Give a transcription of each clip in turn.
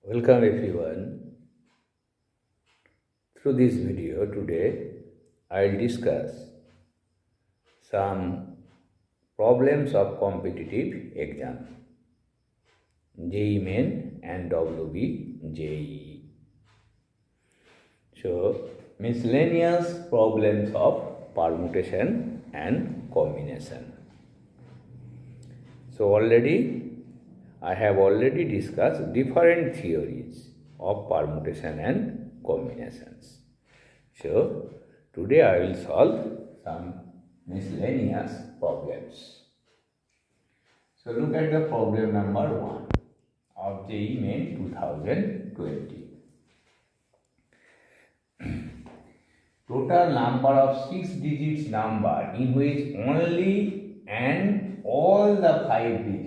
Welcome everyone. Through this video today, I'll discuss some problems of competitive exam, JEE Main and Wbjee. So, miscellaneous problems of permutation and combination. So I have already discussed different theories of permutation and combinations. So, today I will solve some miscellaneous problems. So, look at the problem number 1 of JEE Main 2020. Total number of 6 digits number in which only and all the 5 digits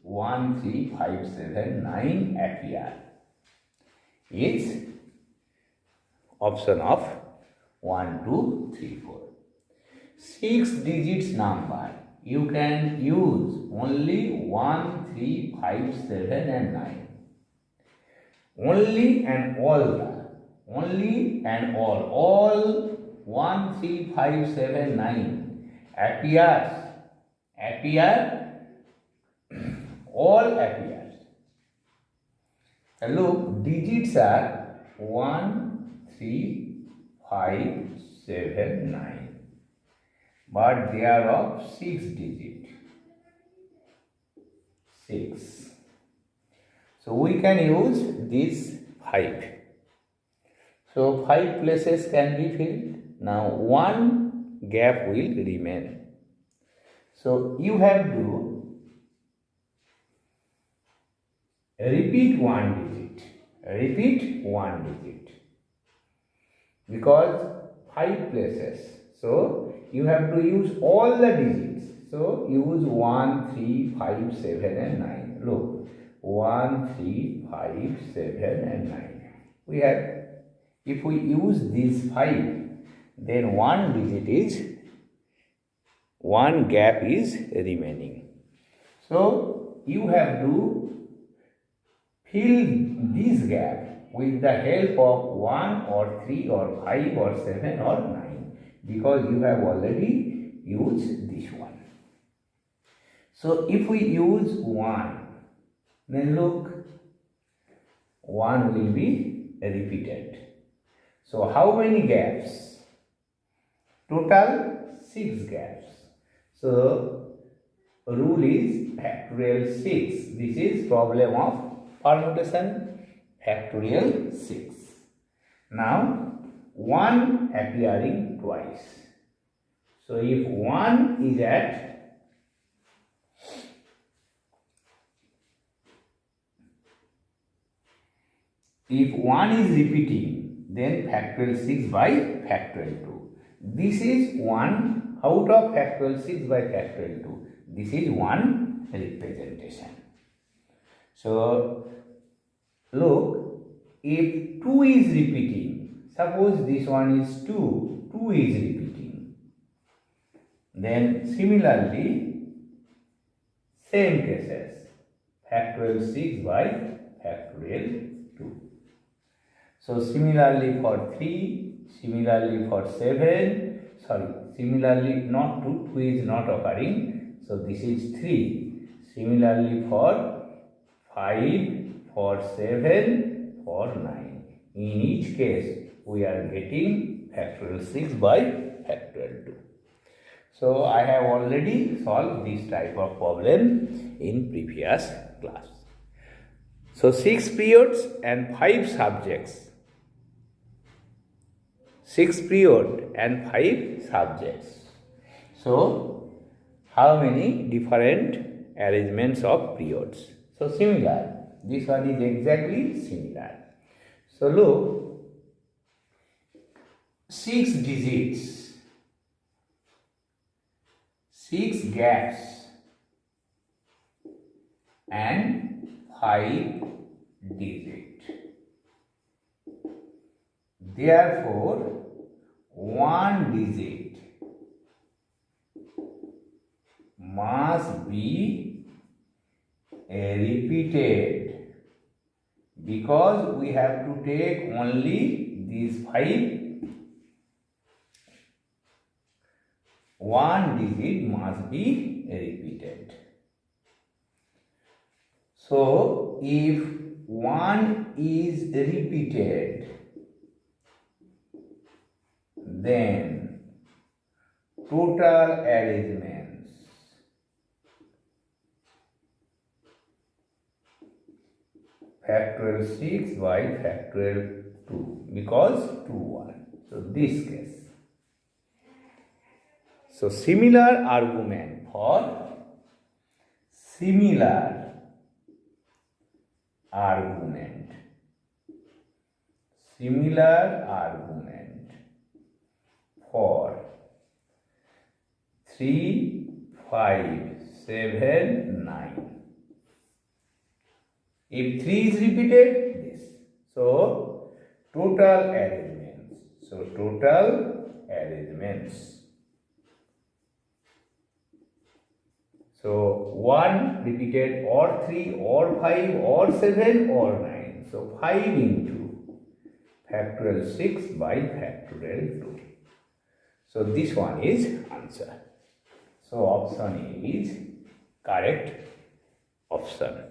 1, 3, 5, 7, 9 appear is option of 1, 2, 3, 4. 6 digits number you can use only 1, 3, 5, 7 and 9. Only and all 1, 3, 5, 7, 9 all appears. And look, digits are 1, 3, 5, 7, 9, but they are of 6 digits. 6. So we can use this 5. So 5 places can be filled. Now 1 gap will remain. So you have to repeat 1 digit. Because 5 places. So you have to use all the digits. So use 1, 3, 5, 7 and 9. Look, 1, 3, 5, 7 and 9. We have, if we use these 5, then 1 gap is remaining. So you have to fill this gap with the help of 1 or 3 or 5 or 7 or 9, because you have already used this one. So if we use 1, then look, 1 will be repeated. So how many gaps? Total 6 gaps. So rule is factorial 6. This is problem of permutation, factorial 6. Now 1 appearing twice. So if 1 is repeating, then factorial 6 by factorial 2. This is 1 out of factorial 6 by factorial 2. This is one representation. So look, if 2 is repeating, suppose this one is 2, 2 is repeating, then similarly, same cases, factorial 6 by factorial 2. So similarly for 3, similarly for 7, similarly not 2, 2 is not occurring, so this is 3. Similarly for 5, for 7, for 9. In each case, we are getting factorial 6 by factorial 2. So I have already solved this type of problem in previous class. So 6 periods and 5 subjects. 6 period and 5 subjects. So how many different arrangements of periods? So similar. This one is exactly similar. So look, 6 digits, 6 gaps and 5 digits. Therefore, 1 digit must be repeated because we have to take only these 5. One digit must be repeated. So, if 1 is repeated, then total arrangements factorial 6 by factorial 2 because 2 1. So, this case. So, similar argument for similar argument for 3, 5, 7, 9. If 3 is repeated, this. So, total arrangements. So, total arrangements. So, 1 repeated or 3 or 5 or 7 or 9. So, 5 into factorial 6 by factorial 2. So, this one is answer. So, option A is correct option.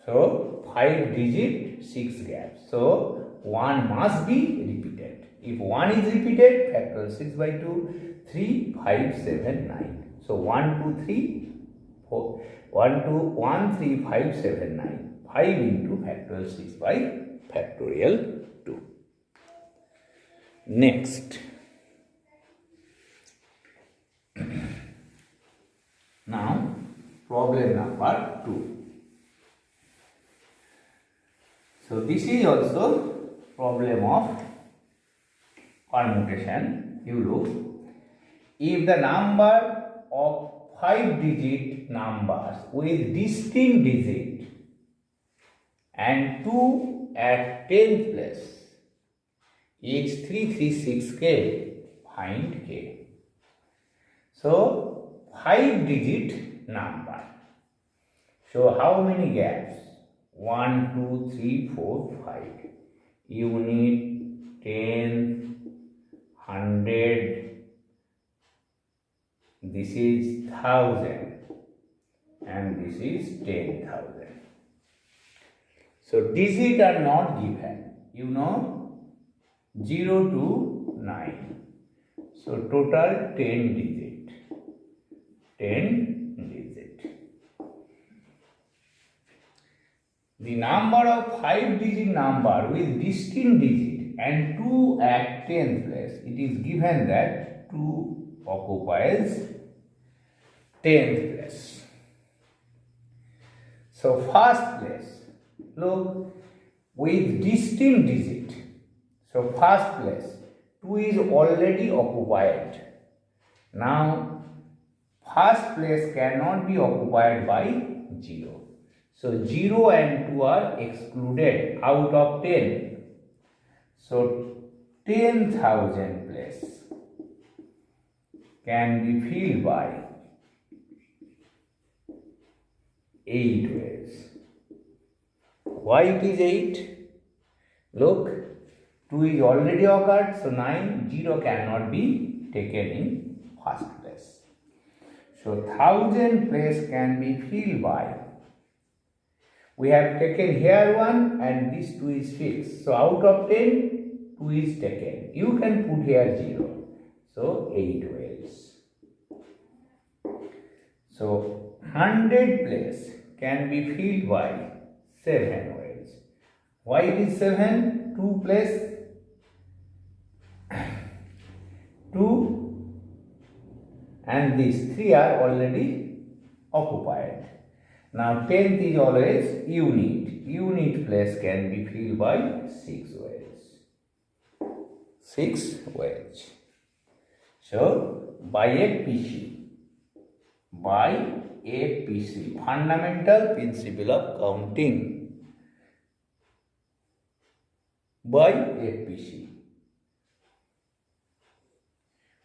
So, 5 digit, 6 gaps. So, 1 must be repeated. If 1 is repeated, factorial 6 by 2, 3, 5, 7, 9. So, 1, 2, 3, 4, 1, 2, 1, 3, 5, 7, 9. 5 into factorial 6 by factorial 2. Next. Now, problem number 2. So, this is also problem of permutation. You look, if the number of 5-digit numbers with distinct digit and 2 at 10th place is 336k, find k. So, 5-digit number. So, how many gaps? 1, 2, 3, 4, 5. You need 10, 100. This is 1000 and this is 10,000. So, digits are not given. You know, 0 to 9. So, total 10 digit. 10 digit. The number of 5-digit number with distinct digit and 2 at 10th place, it is given that 2 occupies 10th place. So, first place, look, with distinct digit. So, first place, 2 is already occupied. Now, first place cannot be occupied by 0. So, 0 and 2 are excluded out of 10. So, 10,000 place can be filled by 8 ways. Why it is 8? Look, 2 is already occurred, so 9, 0 cannot be taken in first place. So, 1000 place can be filled by, we have taken here 1 and this 2 is fixed. So, out of 10, 2 is taken. You can put here 0. So, 8 ways. So, 100 place can be filled by 7 ways. Why it is 7? 2 place 2 and these 3 are already occupied. Now, 10th is always unit. Unit place can be filled by 6 ways. 6 ways. So, by FPC, fundamental principle of counting, by FPC,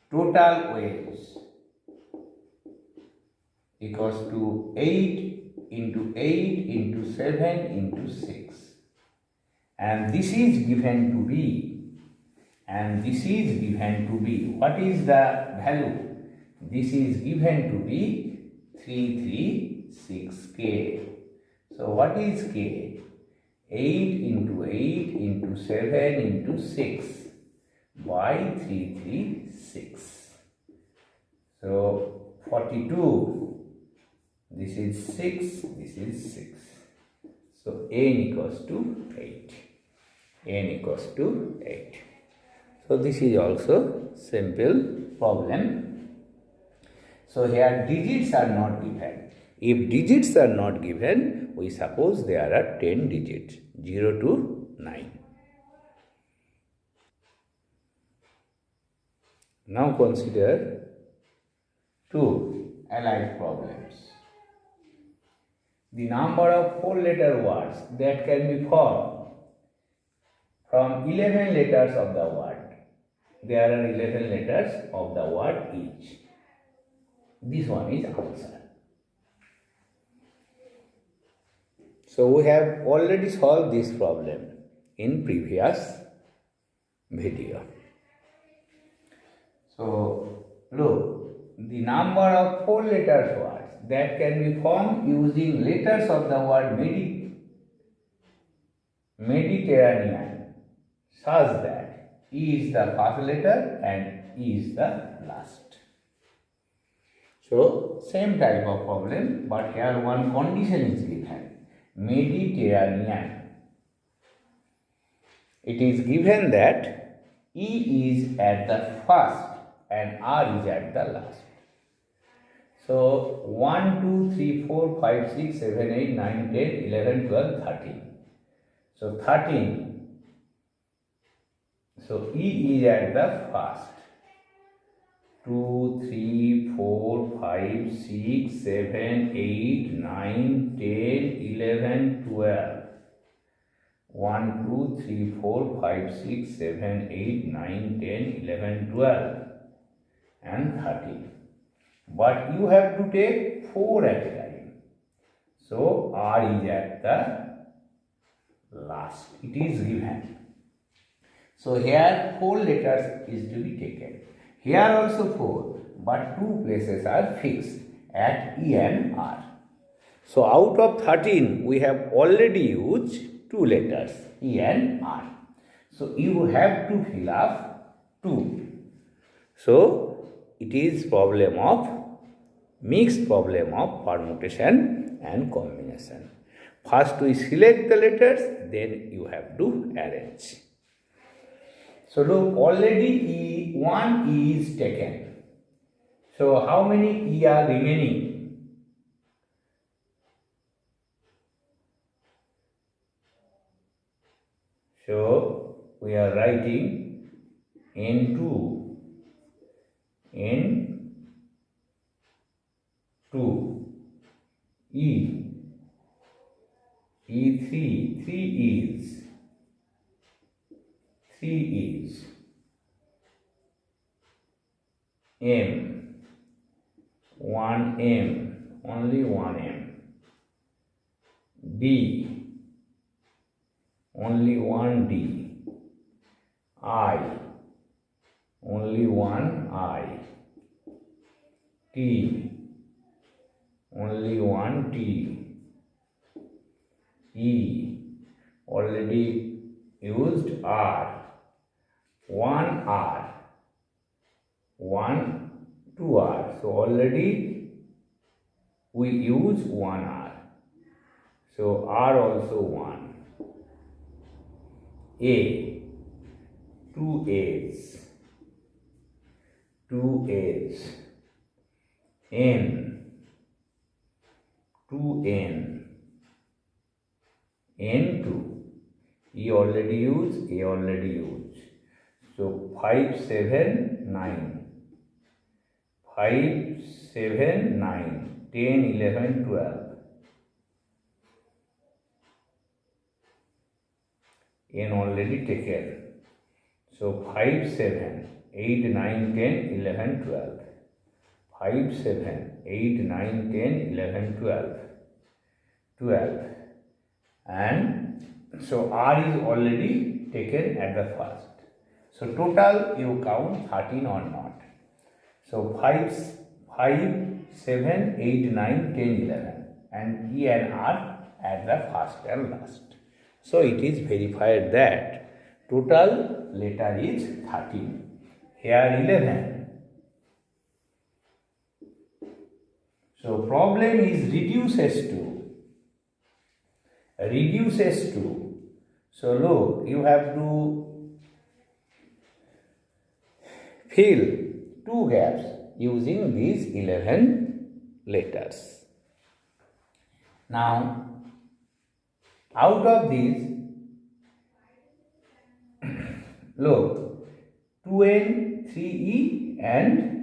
total ways equals to 8 into 8 into 7 into 6. And this is given to be, and this is given to be, what is the value? This is given to be 336K. So what is K? 8 into 8 into 7 into 6 by 336. So 42, this is 6, this is 6. So n equals to 8. N equals to 8. So this is also simple problem. So here digits are not given. If digits are not given, we suppose there are 10 digits, 0 to 9. Now consider two allied problems. The number of 4-letter words that can be formed from 11 letters of the word. There are 11 letters of the word each. This one is answer. So we have already solved this problem in previous video. So look, the number of 4-letter words that can be formed using letters of the word Mediterranean such that E is the first letter and E is the last. So same type of problem, but here one condition is given. Mediterranean. It is given that E is at the first and R is at the last. So 1, 2, 3, 4, 5, 6, 7, 8, 9, 10, 11, 12, 13. So 13. So E is at the first. 2, 3, 4, 5, 6, 7, 8, 9, 10, 11, 12. 1, 2, 3, 4, 5, 6, 7, 8, 9, 10, 11, 12 and 13. But you have to take 4 at a time. So R is at the last. It is given. So here 4 letters is to be taken. Here also 4, but 2 places are fixed at E and R. So out of 13, we have already used 2 letters, E and R. So you have to fill up 2. So it is mixed problem of permutation and combination. First we select the letters, then you have to arrange. So look, already one E is taken. So how many E are remaining? So we are writing N2, E, E3, 3 E's. 3 is M, 1 M, only 1 M. D, only 1 D. I, only 1 I. T, only 1 T. E, already used R. 1 R, 1, 2 R. So already we use 1 R. So R also 1. A, 2 A's, 2 A's. N, 2 N, N2. E already used, A already used. So 5, 7, 9. 5, 7, 9, 10, 11, 12. N already taken. So 5, 7, 8, 9, 10, 11, 12. 5, 7, 8, 9, 10, 11, 12. 12. And so R is already taken at the first. So total you count 13 or not. So 5, 7, 8, 9, 10, 11. And E and R at the first and last. So it is verified that total letter is 13. Here 11. So problem is reduces to. So look, you have to fill two gaps using these 11 letters. Now, out of these, look, 2N, 3E and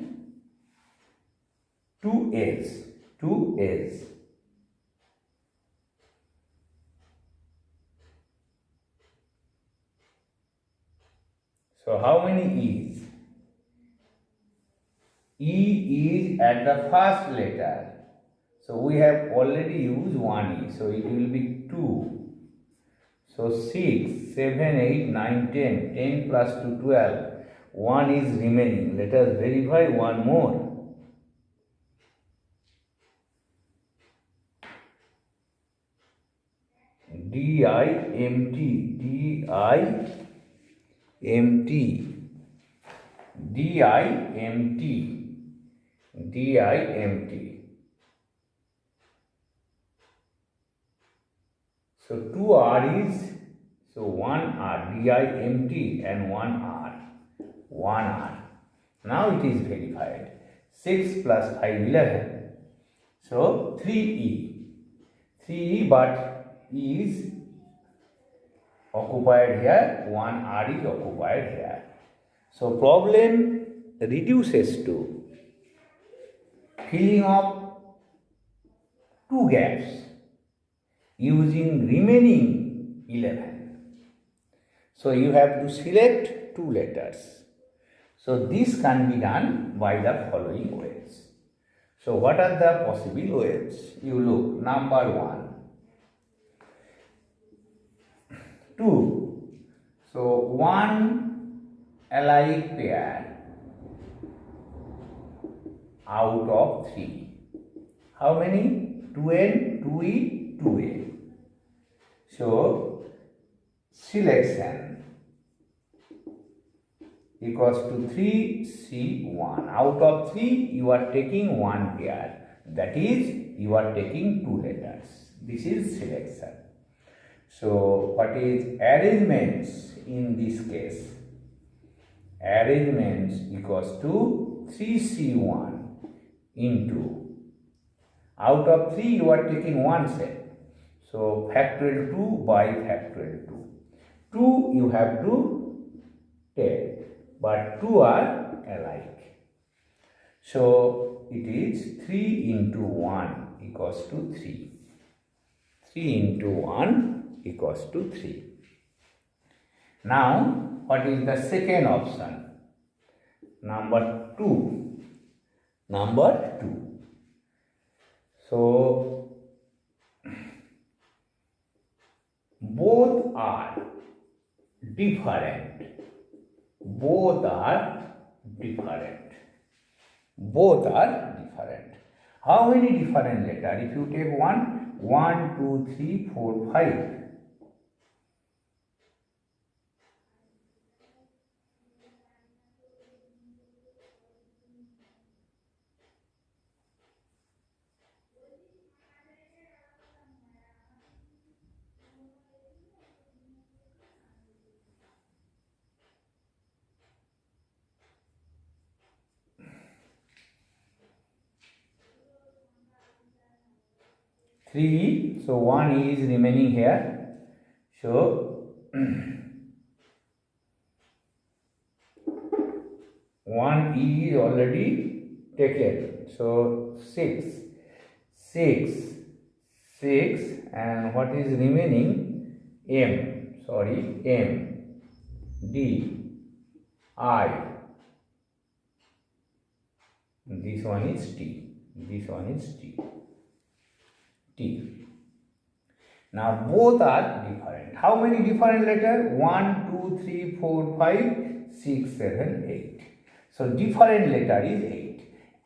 2S. So how many E's? E is at the first letter. So we have already used one E. So it will be 2. So 6, 7, 8, 9, 10. 10 plus 2, 12. 1 is remaining. Let us verify one more. DIMT. So 2 R is, so 1 R, DIMT and 1 R. 1 R. Now it is verified. 6 plus 5, 11. So 3E. 3E, but E is occupied here, 1 R is occupied here. So problem reduces to filling of two gaps using remaining 11. So you have to select two letters. So this can be done by the following ways. So what are the possible ways? You look, number 1. 2. So 1 alike pair out of 3. How many? 2N, 2E, 2A. So selection equals to 3C1. Out of 3 you are taking 1 pair. That is, you are taking 2 letters. This is selection. So what is arrangements in this case? Arrangements equals to 3C1 into, out of 3 you are taking 1 set. So factorial 2 by factorial 2. 2 you have to take, but 2 are alike. So it is 3 into 1 equals to 3. 3 into 1 equals to 3. Now, what is the second option? Number 2. Number 2. So, both are different. Both are different. Both are different. How many different letters? If you take 1, 2, 3, 4, 5. Three, so 1 is remaining here. So 1 E is already taken. So 6, and what is remaining? M, D, I, This one is T. This one is T. T. Now both are different. How many different letters? 1, 2, 3, 4, 5, 6, 7, 8. So different letter is 8.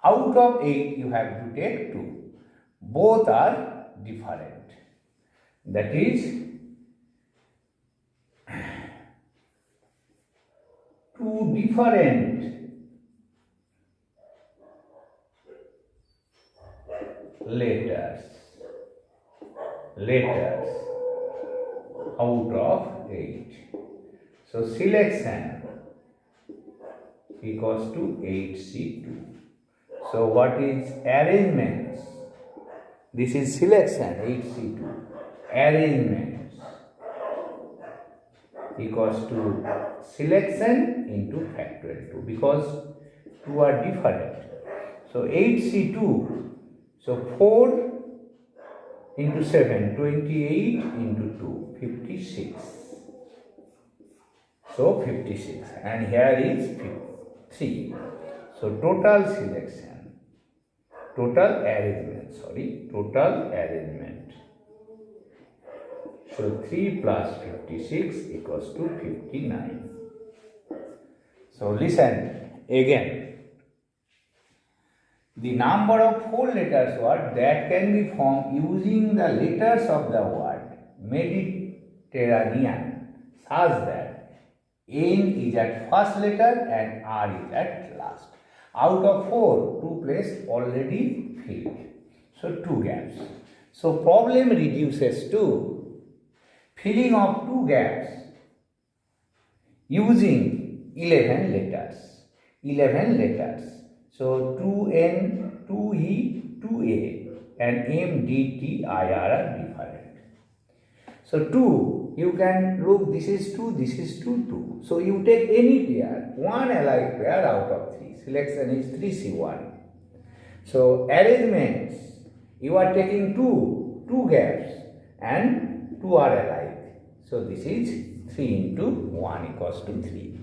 Out of 8 you have to take 2. Both are different. That is 2 different letters out of 8. So selection equals to 8C2. So what is arrangements? This is selection 8C2. Arrangements equals to selection into factorial 2 because 2 are different. So 8C2, so 4 into 7, 28 into 2, 56. So 56 and here is 3. So total selection, total arrangement. So 3 plus 56 equals to 59. So listen again. The number of 4 letters word that can be formed using the letters of the word Mediterranean such that N is at first letter and R is at last. Out of 4, 2 place already filled. So 2 gaps. So problem reduces to filling of 2 gaps using 11 letters. 11 letters. So 2N, 2E, 2A and M, D, T, I, R are different. So 2, you can look, this is 2, this is 2, 2. So you take any pair, one alike pair out of 3. Selection is 3C1. So arrangements, you are taking 2 gaps and 2 are alike. So this is 3 into 1 equals to 3.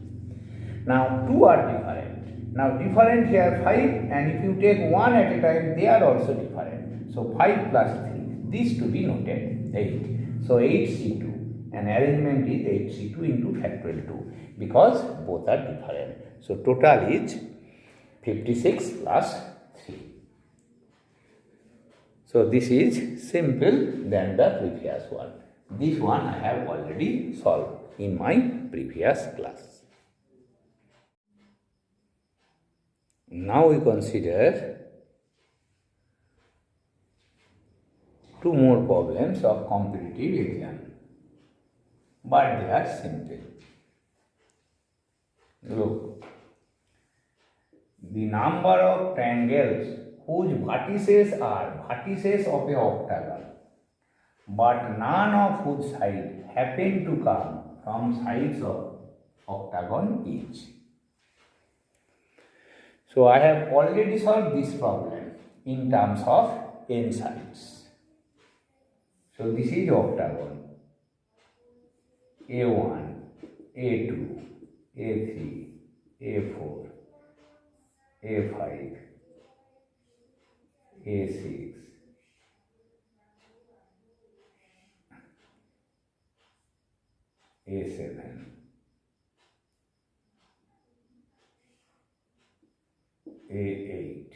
Now 2 are different. Now different here 5 and if you take 1 at a time they are also different. So 5 plus 3, these to be noted 8. So 8C2 and arrangement is 8C2 into factorial 2 because both are different. So total is 56 plus 3. So this is simple than the previous one. This one I have already solved in my previous class. Now we consider 2 more problems of competitive exam, but they are simple. Look, the number of triangles whose vertices are vertices of a octagon, but none of whose sides happen to come from sides of octagon each. So I have already solved this problem in terms of n sides. So this is octagon A1, A2, A3, A4, A5, A6, A7, A8,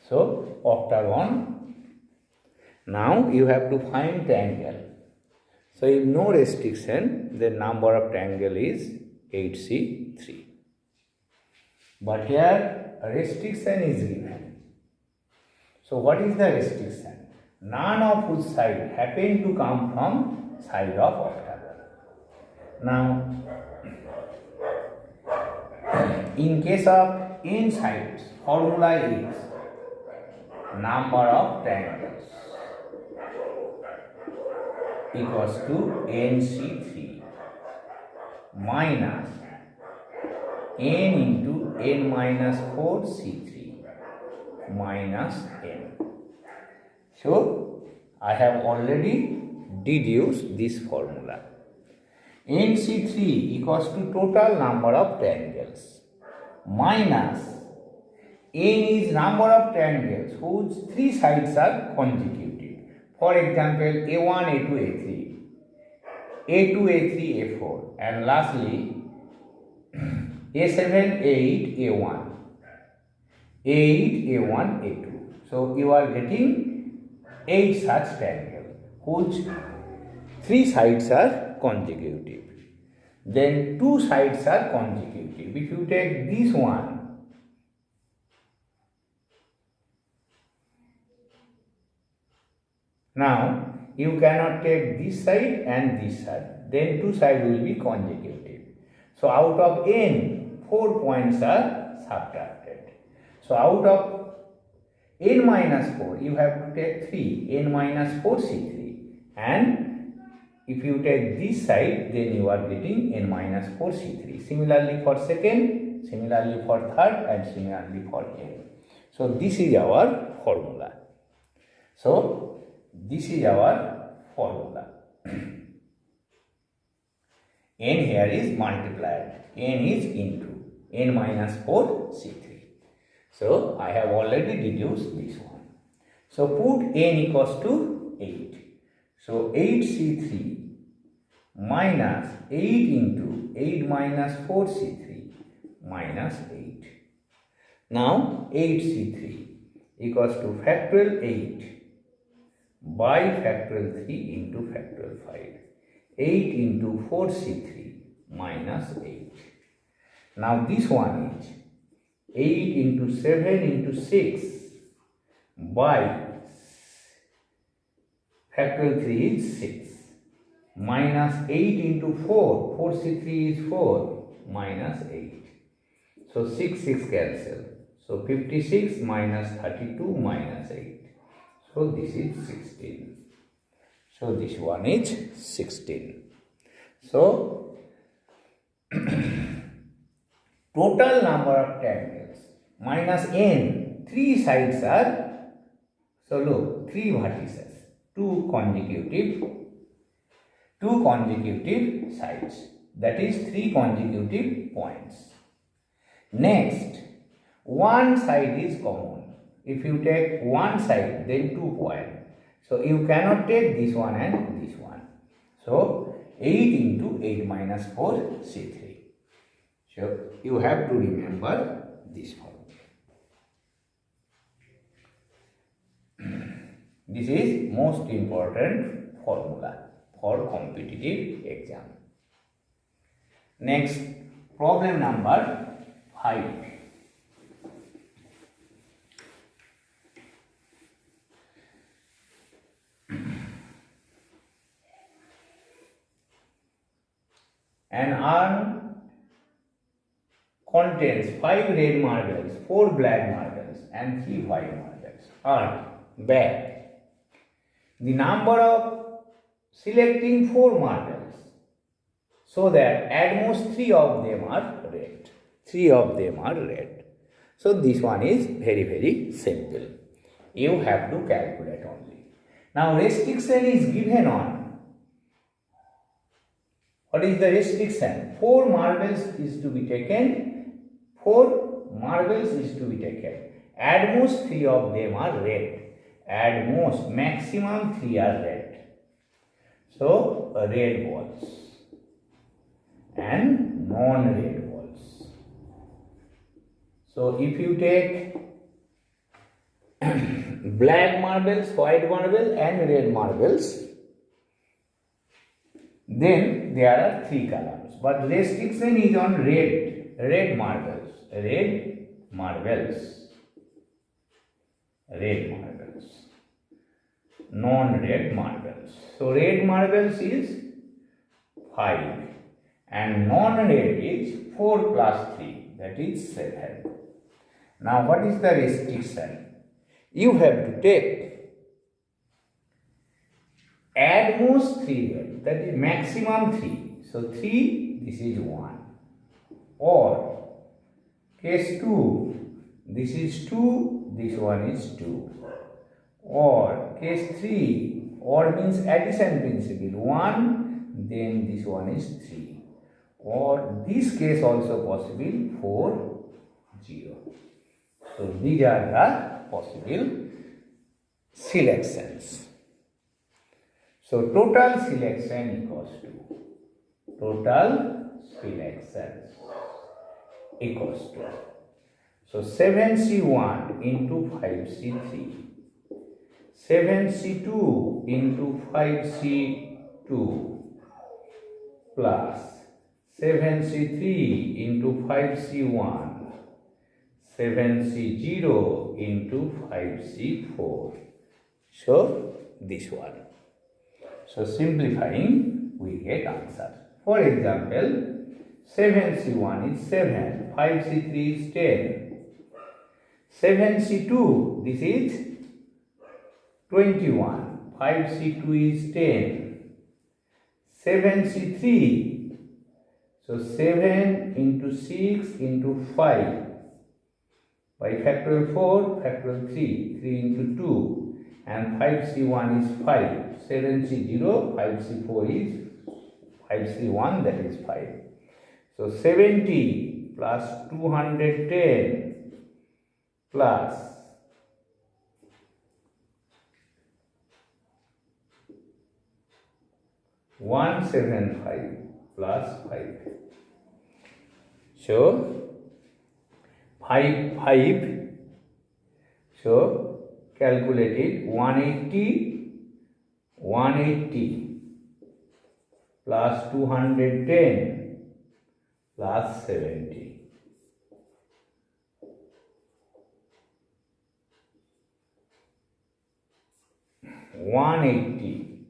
so octagon. Now you have to find triangle. So if no restriction, the number of triangle is 8C3. But here restriction is given. So what is the restriction? None of whose side happen to come from side of octagon. Now, in case of n sides, formula is number of triangles equals to nc3 minus n into n minus 4 c3 minus n. So I have already deduced this formula. NC3 equals to total number of triangles minus n is number of triangles whose three sides are consecutive. For example, A1, A2, A3, A2, A3, A4, and lastly A7, A8, A1, A8, A1, A2. So you are getting 8 such triangles whose three sides are consecutive. Then two sides are consecutive. If you take this one, now you cannot take this side and this side, then two sides will be consecutive. So out of n, 4 points are subtracted. So out of n minus 4, you have to take 3, n minus 4 C3, and if you take this side, then you are getting n minus 4 C3. Similarly for second, similarly for third, and similarly for n. So this is our formula. So this is our formula. N here is multiplied. N is into n minus 4 C3. So I have already deduced this one. So put n equals to 8. So 8 C3 minus 8 into 8 minus 4 C3 minus 8. Now 8 C3 equals to factorial 8 by factorial 3 into factorial 5. 8 into 4 C3 minus 8. Now this one is 8 into 7 into 6 by factorial 3 is 6 minus 8 into 4. 4 C3 is 4 minus 8. So 6 cancel. So 56 minus 32 minus 8. So this is 16. So this one is 16. So total number of triangles minus n, three sides are, so look, three vertices, two consecutive sides, that is three consecutive points. Next, one side is common. If you take one side, then 2 points. So you cannot take this one and this one. So 8 into 8 minus 4 C3. So you have to remember this formula. This is most important formula for competitive exam. Next, problem number 5. An urn contains 5 red marbles, 4 black marbles, and 3 white marbles. Urn, bag. The number of selecting 4 marbles, so that at most 3 of them are red. 3 of them are red. So this one is very, very simple. You have to calculate only. Now restriction is given on. What is the restriction? 4 marbles is to be taken. 4 marbles is to be taken. At most 3 of them are red. At most, maximum 3 are red. So red balls and non-red balls. So if you take black marbles, white marble and red marbles, then there are 3 columns. But restriction is on red marbles, non-red marbles. So red marbles is 5 and non-red is 4 plus 3, that is 7. Now what is the restriction? You have to take at most 3 red, that is maximum 3. So 3, this is 1. Or case 2, this is 2, this one is 2. Or case 3, Or means addition principle. 1, then this one is 3. Or this case also possible, 4, 0. So these are the possible selections. So total selection equals to total selections equals to, so 7C1 into 5C3, 7C2 into 5C2 plus 7C3 into 5C1, 7C0 into 5C4. So this one. So simplifying, we get answer. For example, 7C1 is 7, 5C3 is 10, 7C2, this is 21, 5C2 is 10, 7C3, so 7 into 6 into 5, by factorial 4, factorial 3, 3 into 2, and 5C1 is 5, 7C0, 5C4 is 5C1, that is 5. So 70 plus 210 plus 175 plus 5. So 5. So calculated 180 plus 210 plus 70. 180,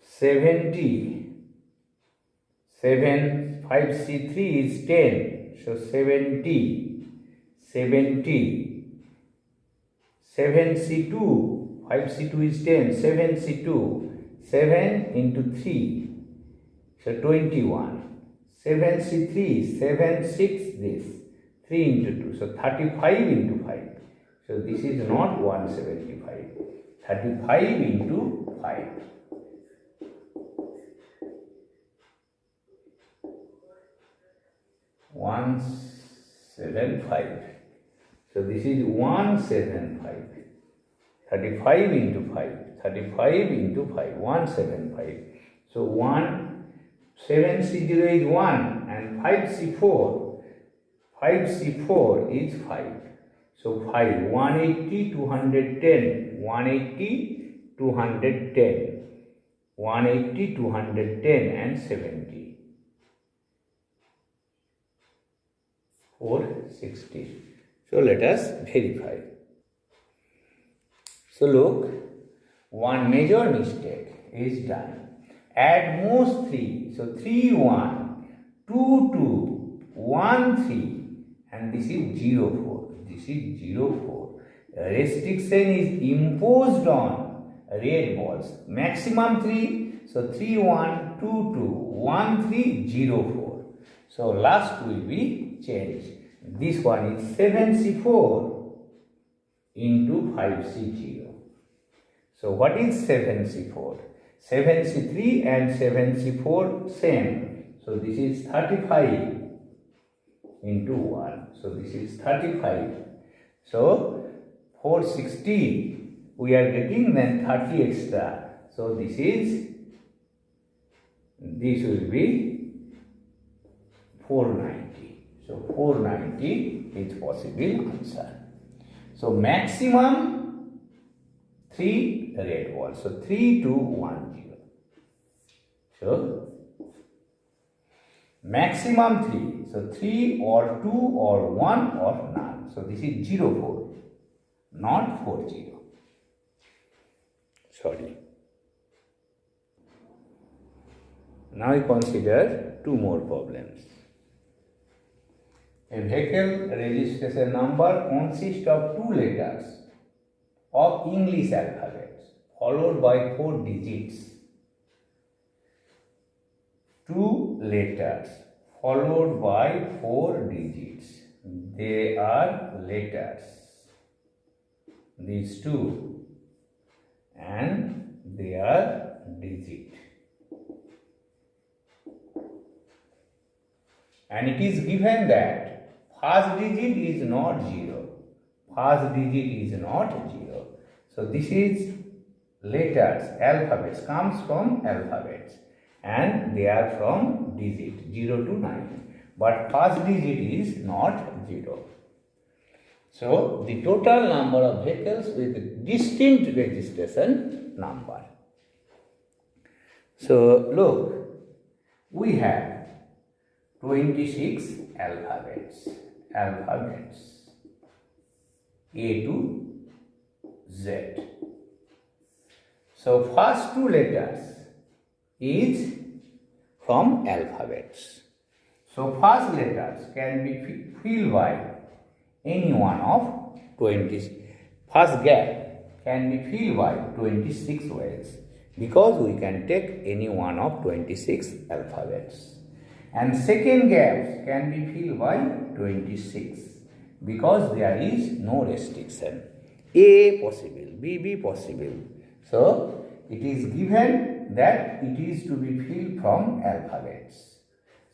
70, 5C3 is 10, so 70, 7C2, 5C2 is 10, 7C2, 7 into 3, so 21, 7C3, 7, 6 this, 3 into 2, so 35 into 5, so this is not 175, 35 into 5. 175. So this is 175. 35 into 5. 35 into 5. 175. So 7C0 is 1 and 5C4. 5C4 is 5. So 5. 180, 210. 180, 210. 180, 210 and 70. 460. So let us verify. So look, one major mistake is done. Add most 3. So 3, 1, 2, 2, 1, 3, and this is 0, 4. This is 0, 4. Restriction is imposed on red balls. Maximum 3. So 3, 1, 2, 2, 1, 3, 0, 4. So last will be changed. This one is 7C4 into 5C0. So what is 7C4? 7C3 and 7C4 same. So this is 35 into 1. So this is 35. So 460 we are getting, then 30 extra. So this will be 490. So 490 is possible answer. So maximum 3 red balls. So 3, 2, 1, 0. So maximum 3. So 3 or 2 or 1 or none. So this is 0, 4, not 4, 0. Sorry. Now we consider 2 more problems. A vehicle registration number consists of 2 letters of English alphabet followed by 4 digits. 2 letters followed by 4 digits. They are letters. These 2. and their digit. And it is given that first digit is not 0. First digit is not 0. So this is letters, alphabets, comes from alphabets, and they are from digit 0 to 9. But first digit is not 0. So the total number of vehicles with distinct registration number. So look, we have 26 alphabets A to Z. So first two letters is from alphabets. So first letters can be filled by any one of 20. First gap can be filled by 26 ways, because we can take any one of 26 alphabets. And second gap can be filled by 26, because there is no restriction. A possible, B possible. So it is given that it is to be filled from alphabets.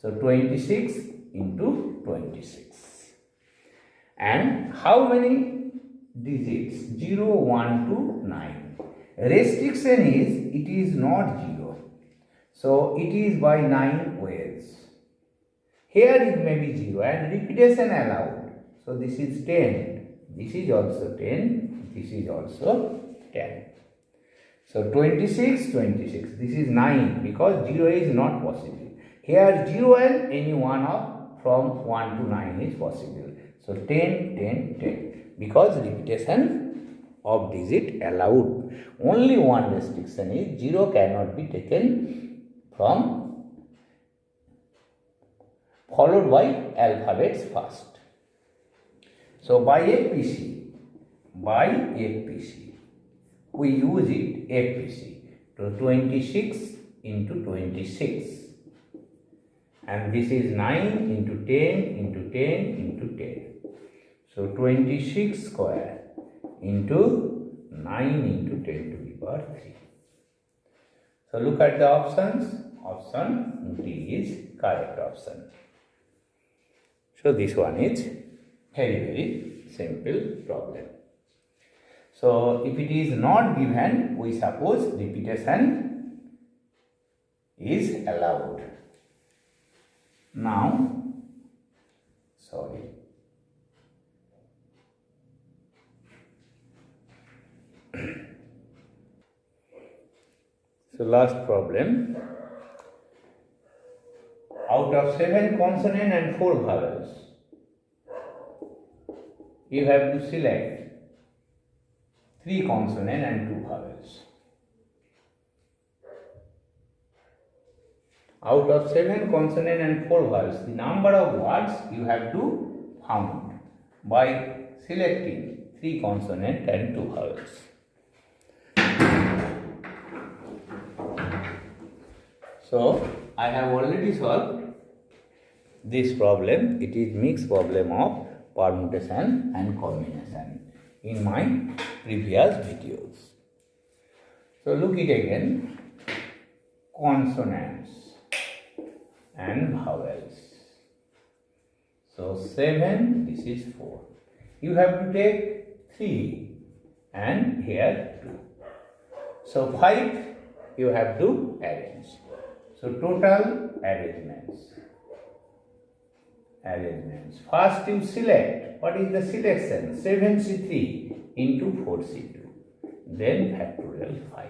So 26 into 26. And how many digits? 0, 1 to 9. Restriction is it is not 0. So it is by 9 ways. Here it may be 0 and repetition allowed. So this is 10. This is also 10. This is also 10. So 26, 26. This is 9, because 0 is not possible. Here 0 and any one of from 1 to 9 is possible. So 10, 10, 10. Because repetition of digit allowed. Only one restriction is 0 cannot be taken from followed by alphabets first. So by FPC, we use it FPC to 26 into 26, and this is 9 into 10 into 10 into 10. So 26 square into 9 into 10 to the power 3. So look at the options. Option D is correct option. So this one is very simple problem. So if it is not given, we suppose repetition is allowed. Now, sorry. So last problem. Out of 7 consonant and 4 vowels, you have to select 3 consonant and 2 vowels. Out of 7 consonant and 4 vowels, the number of words you have to count by selecting 3 consonant and 2 vowels. So I have already solved this problem. It is mixed problem of permutation and combination in my previous videos. So look it again. Consonants and vowels. So 7, this is 4. You have to take 3 and here 2. So 5 you have to arrange. So total arrangements. First you select. What is the selection? 7C3 into 4C2. Then factorial 5.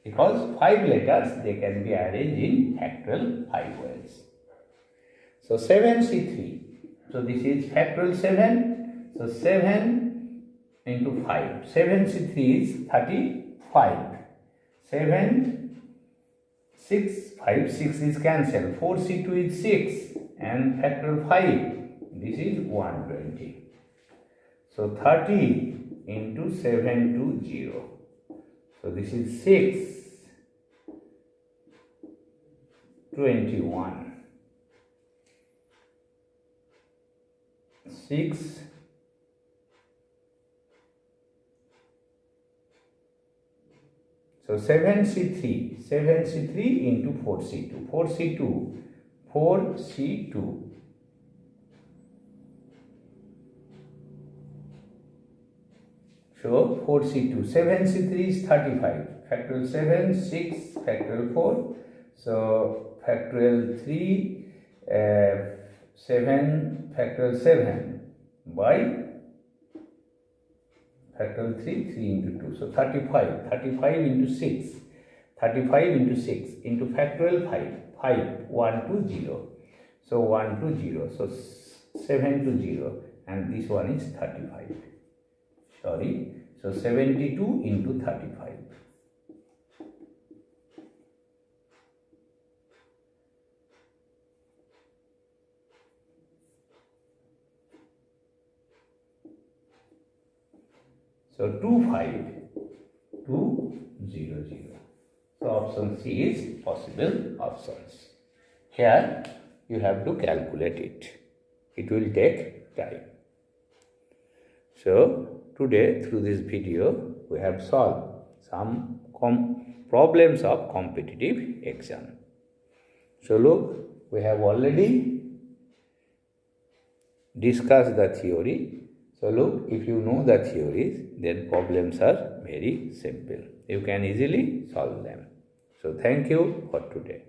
Because 5 letters, they can be arranged in factorial 5 ways. So 7C3. So this is factorial 7. So 7 into 5. 7C3 is 35. 7, 6, 5, 6 is cancelled. 4C2 is 6. And factorial 5. This is 120. So 30 into 7 to 0. So this is 6, 21, 6, 21, So 7C3 into 4C2. 4C2. So 4C2. 7C3 is 35. Factorial 7, 6, factorial 4. So factorial 3, 7, factorial 7 by factorial 3, 3 into 2. So 35. 35 into 6. 35 into 6 into factorial 5. 5, 1 to 0. So 1 to 0. So 7 to 0. And this one is 35. Sorry. So 72 into 35. So 25200. So option C is possible options. Here you have to calculate it. It will take time. So today through this video we have solved some problems of competitive exam. So look, we have already discussed the theory. So look, if you know the theories, then problems are very simple. You can easily solve them. So thank you for today.